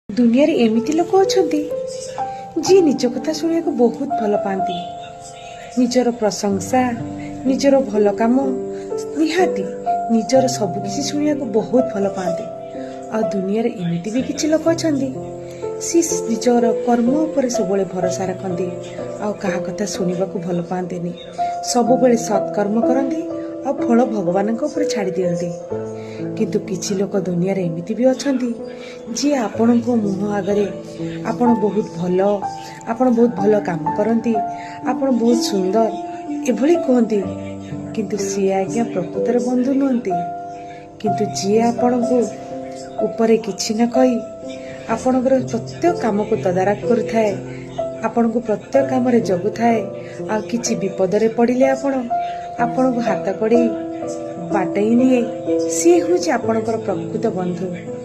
दुनिया रे एमिति लोक अछंती जी निज कथा शुणिया को बहुत भल पाती, निजर प्रशंसा निजर भल काम निहाती निजर सबकिछि शुणिया को बहुत भल पाती। आ दुनिया रे एमिति भी किछि लोक अछंती सी निजर कर्म उपर सब भरोसा रखती आ कहा कथा शुणा को भल पाते, सब बेले सत्कर्म करती आ फल भगवान ऊपर छाड़ी दियंती। किंतु किछि लोक दुनिया रे एमिति भी अछंती जी आपण को मुह आगरे आपण बहुत भल, आपण बहुत भल काम करती, आपण बहुत सुंदर एभली कहती, किंतु सी आज्ञा प्रकृतर बंधु नुहंती। किंतु जी आपण को ऊपर किछि न कही आपणकर प्रत्येक काम को तदारख करुଥାଏ, आपण को प्रत्येक काम रे जगु थाए, आ किछि विपद रे पड़िले आपण को हाथ कड़े बाटई निए, सी हूँ आपणकर प्रकृत बंधु।